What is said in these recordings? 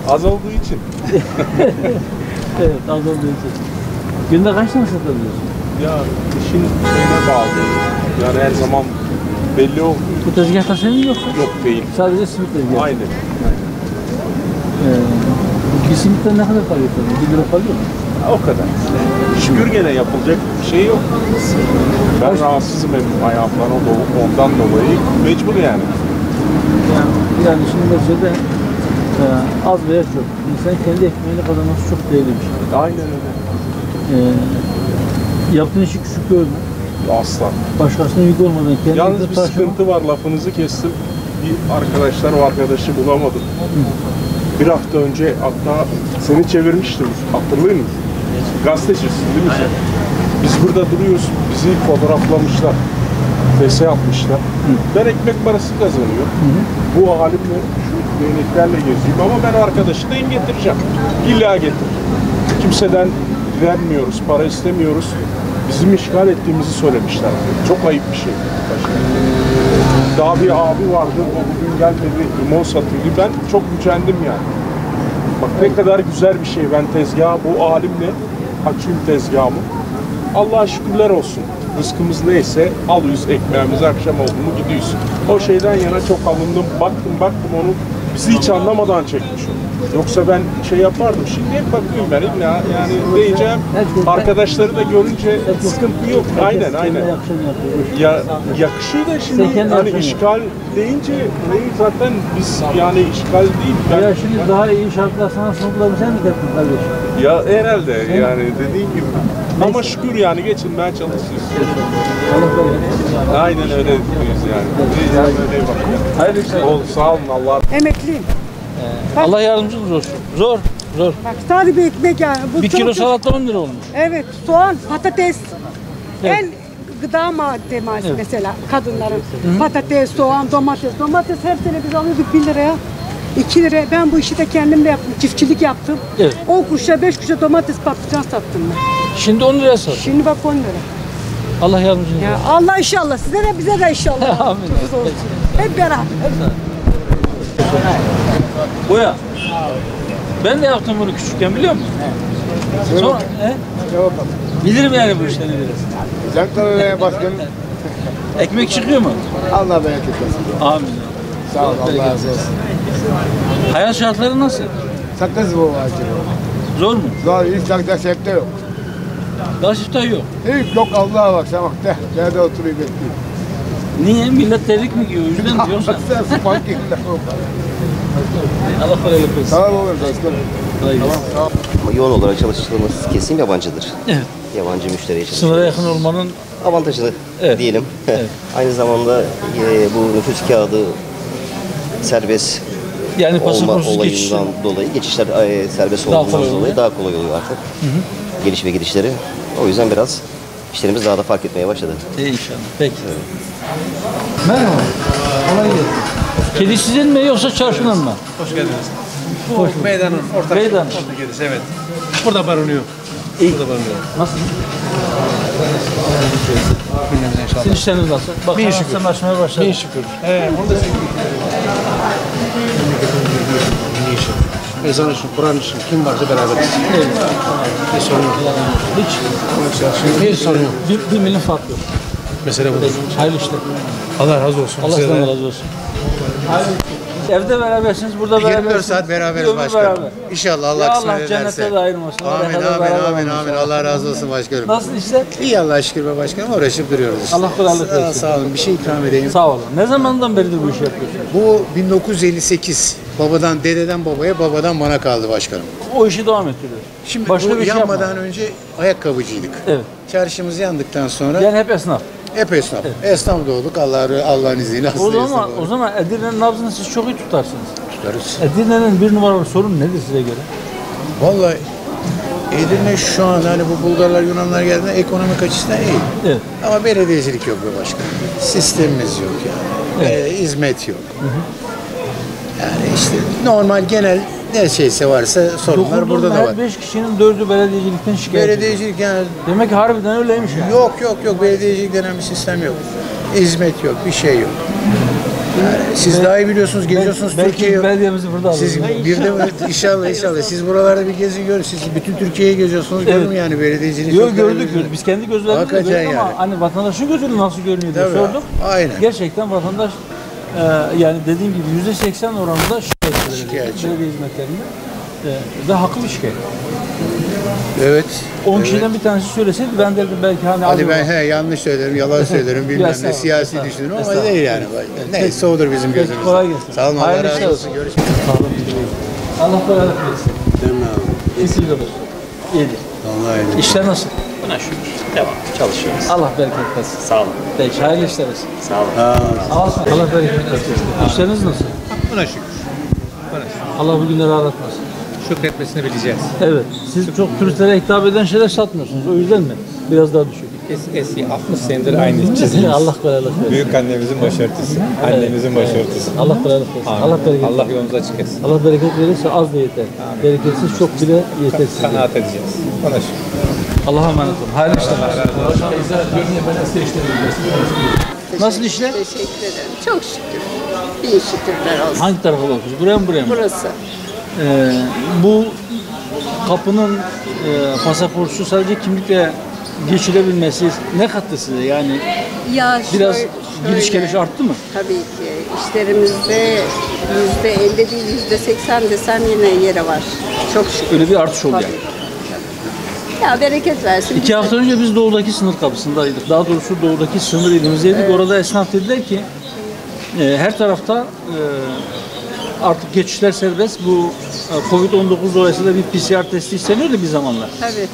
Az olduğu için. Evet, az olduğu için. Günde kaç tane satabiliyorsun? Ya işin şeyine bağlı. Yani her zaman belli olmuyor. Bu tezgahta senin mi yoksa? Yok değil. Sadece simit tezgahı. Aynen. Bir simitten ne kadar kalıyor tabii? 1 lira kalıyor mu? O kadar. Şükür gene yapılacak bir şey yok. Ben rahatsızım hep ayağımdan ondan dolayı. Mecbur yani. Yani şimdi neticede az veya çok. İnsan kendi ekmeğini kazanması çok değerli bir şey. Aynen öyle. Yaptığın işi küçük görme. Asla. Başkasına yük olmadan kendi Yalnız bir sıkıntı var, lafınızı kestim. Bir o arkadaşı bulamadım. Bir hafta önce hatta seni çevirmiştim, hatırlıyor musun? Gazetecisin değil mi sen? Biz burada duruyoruz, bizi fotoğraflamışlar, fese yapmışlar. Ben ekmek parası kazanıyorum. Bu halimle şu değneklerle gezeyim ama ben arkadaşı da getireceğim. İlla getireceğim. Kimseden vermiyoruz, para istemiyoruz. Bizim işgal ettiğimizi söylemişler. Çok ayıp bir şey. Daha bir abi vardı, o bugün gelmedi, limon satıyordu. Ben çok gücendim yani. Bak ne kadar güzel bir şey. Ben tezgahı bu halimle açayım tezgahımı. Allah'a şükürler olsun. Rızkımız neyse alıyoruz ekmeğimizi, akşam oldu mu gidiyoruz. O şeyden yana çok alındım. Baktım onu bizi hiç anlamadan çekmiş o. Yoksa ben şey yapardım. Şimdi hep bakıyorum ben illa yani diyeceğim. Arkadaşları da görünce sıkıntı yok. Aynen. Ya yakışıyor da şimdi hani işgal deyince zaten biz yani işgal değil. Ya şimdi daha iyi şartlar sana sunulduğunu sen mi tepkin kardeşim? Ya herhalde yani dediğin gibi. Ama şükür yani geçinmeye çalışıyoruz. Aynen öyle diyoruz yani. Öyle bakıyor. Hayırlı işler. Sağ olun Allah. Emekliyim. Allah yardımcınız olsun. Zor. Bak sadece bir ekmek yani. Bu 1 kilo salata 10 lira olmuş. Evet, soğan, patates. Evet. En gıda maddesi mesela kadınların. Patates, soğan, domates. Domates her sene biz alıyorduk 1 liraya. 2 liraya. Ben bu işi de kendim de yaptım. Çiftçilik yaptım. Evet. 10 kuruşa 5 kuruşa domates patlıcan sattım ben. Şimdi 10 liraya sat. Şimdi bak 10 lira. Allah yardımcınız olsun. Ya Allah inşallah size de bize de inşallah. Amin. Olsun. Hep beraber. Boya. Ben de yaptım bunu küçükken biliyor musun? Sonra, bilirim yani bu işleri biraz. Cantara'ya başkanım. Ekmek çıkıyor mu? Allah bereket versin. Amin. Sağ ol, Allah razı olsun. Hayat şartları nasıl? Sakız bu acı. Zor mu? Zor, hiç sakta septe yok. Daha siftah yok. Hiç yok, Allah'a bak sen bak de. Nerede oturuyor bekliyor. Niye? Millet terlik mi giyiyor? O yüzden mi diyorsan? Sen fark etme. Allah kolaylık versin. Tamam olur başkanım. Kolay gelsin. Ama yoğun olarak çalıştığımız kesim yabancıdır. Evet. Yabancı müşteriye Sınıra çalışıyoruz. yakın olmanın Avantajını Evet. diyelim. Evet. Aynı zamanda bu nüfus kağıdı serbest yani olma pasaportsuz geçiş. olayından dolayı geçişler serbest Daha olduğundan kolay oluyor. dolayı daha kolay oluyor artık. Geliş ve gidişleri. O yüzden biraz işlerimiz daha da fark etmeye başladı. İnşallah. Peki. Merhaba. Kolay gelsin. Kedi sizin mi yoksa çarşının mı? Hoş geldiniz. Hoş Bu bulduk. meydanın ortak Meydan. kedisi, evet. Burada barınıyor. İyi. Burada barınıyor. Nasıl? Gündemimiz inşallah. Sizin işleriniz nasıl? Bak Bin kanatlarını şükür. açmaya başladı. Bin şükür. Onu da sevdim. Ezan için, Kur'an için kim varsa beraberiz. Evet. Bir sorun yok. Hiç. Bir sorun yok. Bir milim fark yok. Mesele budur. Hayırlı işler. Allah razı olsun. Allah Size de. sizden razı olsun. Evde berabersiniz, burada berabersiniz. 24 saat beraberiz Ömür başkanım. beraber. İnşallah Ya Allah Allah kısmet ederse. cennete de ayırmasın. Amin, Oraya kadar amin, beraber amin, olun amin. inşallah. Allah razı olsun başkanım. Nasıl işler? İyi Allah'a şükür be başkanım. Uğraşıp duruyoruz işte. Allah kolaylık versin. Sağ olun. Bir şey ikram edeyim. Sağ olun. Ne zamandan beridir bu işi yapıyorsunuz? Bu 1958. Babadan, dededen babaya, babadan bana kaldı başkanım. O işi devam ettiriyor. Şimdi Başka bu bir şey yanmadan yapma. önce ayakkabıcıydık. Evet. Çarşımız yandıktan sonra Yani hep esnaf. hep esnaf. Esnaf doğduk. Allah'ın izniyle. O zaman Edirne'nin nabzını siz çok iyi tutarsınız. tutarız. Edirne'nin bir numaralı sorun nedir size göre? Vallahi Edirne şu an hani bu Bulgarlar, Yunanlar geldiğinde ekonomik açısından iyi. Evet. Ama belediyecilik yok be başkanım. Sistemimiz yok yani. Evet. Hizmet yok. Yani işte normal genel ne şeyse varsa sorunlar burada da var. Her 5 kişinin 4'ü belediyecilikten şikayet ediyor. Belediyecilik yani Demek ki harbiden öyleymiş yani. yok belediyecilik denen bir sistem yok. Hizmet yok, bir şey yok. Siz daha iyi biliyorsunuz, geziyorsunuz Belki Türkiye'yi. belediyemizi burada alırız. Siz bir de inşallah siz buralarda bir gezin görün. Siz bütün Türkiye'yi geziyorsunuz. Evet. Görün yani belediyeciliği. Yok çok gördük. daha iyi. Biz kendi gözlerimizle Hakikaten gördük ama yani. hani vatandaşın gözüyle nasıl görünüyor diye Tabii. sorduk. Aynen. Gerçekten vatandaş yani dediğim gibi %80 oranında Şikayetçi. belediye hizmetlerinde ve haklı bir şikayet. Evet. 10 kişiden bir tanesi söyleseydi ben derdim belki hani Hadi az ben var. yanlış söylerim, yalan söylerim, bilmem Estağfurullah, ne siyasi estağfurullah. düşünürüm ama Estağfurullah. değil yani. Neyse odur bizim Peki, gözümüzde. kolay gelsin. Sağ olun, Allah Hayırlı razı işler olsun. olsun. Görüşmek Sağ olun. Allah kolaylık versin. İyisiniz olur. İyidir. Vallahi öyle. İşler nasıl? Buna şükür. Devam. Çalışıyoruz. Allah bereket versin. Sağ olun. Peki hayırlı işler olsun. Sağ olun. Allah bereket versin. İşleriniz nasıl? Buna şükür. Allah bu günleri aratmasın. Şükretmesini bileceğiz. Evet. Siz çok turistlere hitap eden şeyler satmıyorsunuz. O yüzden mi? Biraz daha düşük. Eski 60 senedir aynı çizgi. Allah kolaylık versin. Büyük annemizin başörtüsü, annemizin başörtüsü. Allah kolaylık versin. Allah bereket Allah yolunuzu açık etsin. Allah bereket verirse az da yeter. Bereketsiz çok bile yetersiz. Kanaat edeceğiz. Buna şükür. Allah'a emanet olun. Hayırlı işler. Nasıl işler? Teşekkür ederim. Çok şükür. Bin şükürler olsun. Hangi tarafa bakıyorsunuz? Buraya mı buraya mı? Burası. Bu kapının pasaportsuz sadece kimlikle geçilebilmesi ne kattı size? Yani Ya biraz şöyle- gidiş geliş arttı mı? Tabii ki. İşlerimizde %50 değil %80 desem yine yeri var. Çok şükür. Öyle bir artış oldu Tabii. yani. Ya bereket versin. 2 hafta önce biz doğudaki sınır kapısındaydık. Daha doğrusu doğudaki sınır ilimizdeydik. Orada esnaf dediler ki her tarafta artık geçişler serbest. Bu Covid-19 dolayısıyla bir PCR testi isteniyordu bir zamanlar. Tabii.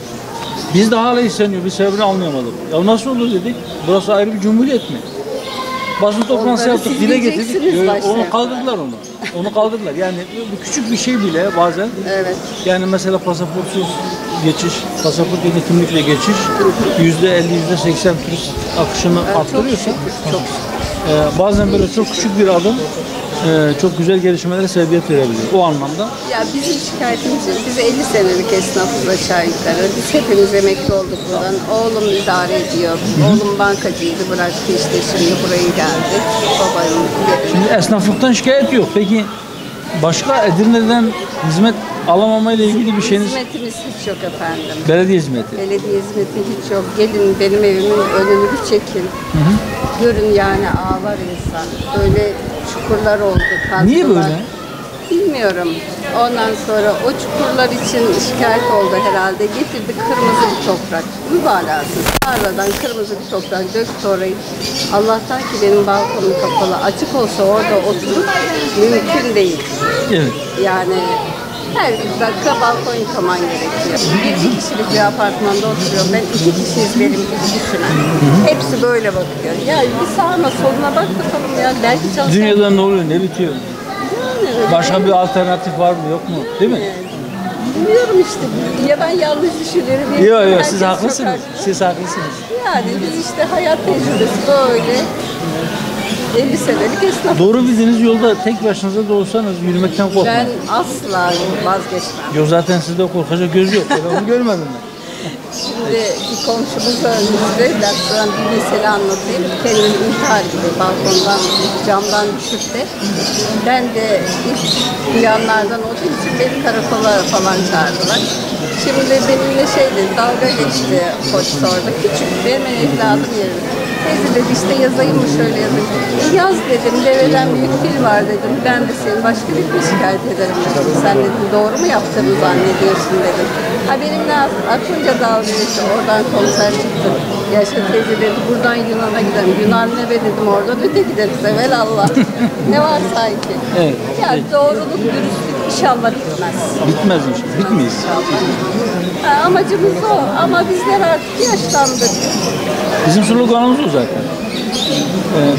Biz de hala isteniyor. Bir sebebini anlayamadık. Ya nasıl olur dedik. Burası ayrı bir cumhuriyet mi? Basın toplantısı Onları yaptık. siz Dile getirdik. diyeceksiniz başta. Onu kaldırdılar onu. Onu kaldırdılar. Yani bu küçük bir şey bile bazen Evet. yani mesela pasaportsuz geçiş, pasaport yerine kimlikle geçiş %50, %80 turist akışını arttırıyorsa Çok bazen böyle çok küçük bir adım çok güzel gelişmelere sebebiyet verebilir. O anlamda Ya bizim şikayetimiz yok. Biz 50 senelik esnafız aşağı yukarı. Biz hepimiz emekli olduk buradan. Oğlum idare ediyor. Oğlum bankacıydı, bıraktı işte şimdi buraya geldi. Babayım şimdi esnaflıktan şikayet yok. Peki başka Edirne'den hizmet alamama ile ilgili bir şeyiniz hizmetimiz hiç yok efendim. belediye hizmeti. Belediye hizmeti hiç yok. Gelin benim evimin önünü bir çekin. Görün yani ağlar insan. Böyle çukurlar oldu. Niye kazdılar. böyle? Bilmiyorum. Ondan sonra o çukurlar için şikayet oldu herhalde. Getirdi kırmızı bir toprak. Mübalağasız. Tarladan kırmızı bir toprak döktü orayı. Allah'tan ki benim balkonum kapalı. Açık olsa orada oturup mümkün değil. Evet. Yani her dakika balkon yıkaman gerekiyor. Bir kişilik bir apartmanda oturuyorum. Ben 2 kişiyiz benim gibi düşünen. Hepsi böyle bakıyor. Ya bir sağına soluna bak bakalım ya. Belki çalışan... Dünyada ne oluyor, ne bitiyor? Yani öyle. Başka bir alternatif var mı, yok mu? Değil mi? Bilmiyorum işte. Ya ben yanlış düşünüyorum. ya Yok yok herkes siz çok haklısınız. haklı. Siz haklısınız. Yani biz işte hayat tecrübesi böyle. 50 senelik esnaf. Doğru bildiğiniz yolda tek başınıza da olsanız yürümekten Ben korkmayın. asla vazgeçmem. Yok zaten sizde korkacak göz yok. Ben onu görmedim ben. Şimdi bir komşumuz önümüzde dersten bir mesele anlatayım. Kendini intihar gibi balkondan, camdan düşüp de ben de ilk duyanlardan olduğu için beni karakola falan çağırdılar. Şimdi benimle dalga geçti koç sordu. Küçük benim evladım yerine. Teyze dedi işte yazayım mı şöyle yazayım. Yaz dedim, deveden büyük fil var dedim. Ben de seni başka bir şikayet ederim dedim. Sen dedim doğru mu yaptığını zannediyorsun dedim. Ha benimle aklınca dalga geçti. Oradan komiser çıktı. Yaşa teyze dedi buradan Yunan'a gidelim. Yunan ne be dedim oradan öte gideriz evelallah. Ne var sanki? Evet. Yani doğruluk, dürüstlük inşallah bitmez. Bitmez inşallah. Bitmeyiz. Ha, amacımız o ama bizler artık yaşlandık. Bizim sloganımız o zaten.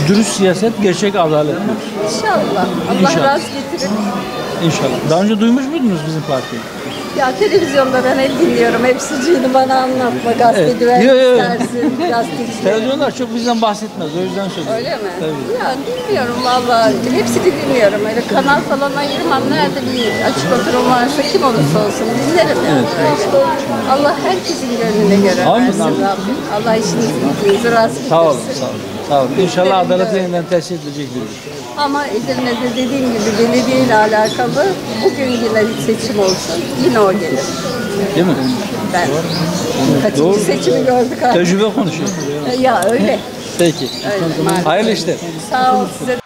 Dürüst siyaset, gerçek adalet. İnşallah. Allah İnşallah. razı getirir. İnşallah. Daha önce duymuş muydunuz bizim partiyi? Ya televizyonda ben hep dinliyorum. Hep sucuğunu bana anlatma. Gazete Evet. güven Yo, yo. istersin. Gazeteci. Televizyonlar çok bizden bahsetmez. O yüzden söylüyorum. Öyle mi? Tabii. Ya bilmiyorum valla. Hepsini dinliyorum. Öyle kanal falan ayırmam. Nerede bir açık oturum varsa kim olursa olsun dinlerim yani. Öyle. Allah herkesin gönlüne göre Amin, versin amin. Rabbim. Allah işinizi gücünüzü rast getirsin. Sağ olun. Sağ olun. Sağ olun. İnşallah adalet yeniden tesis edilecek bir ülke. Ama Edirne'de dediğim gibi belediye ile alakalı bugün yine seçim olsun yine o gelir. Değil mi? Ben kaçıncı seçimi gördük artık. Tecrübe konuşuyor. Ya öyle. Peki. Öyle maalesef. Hayırlı işler. Sağ ol size.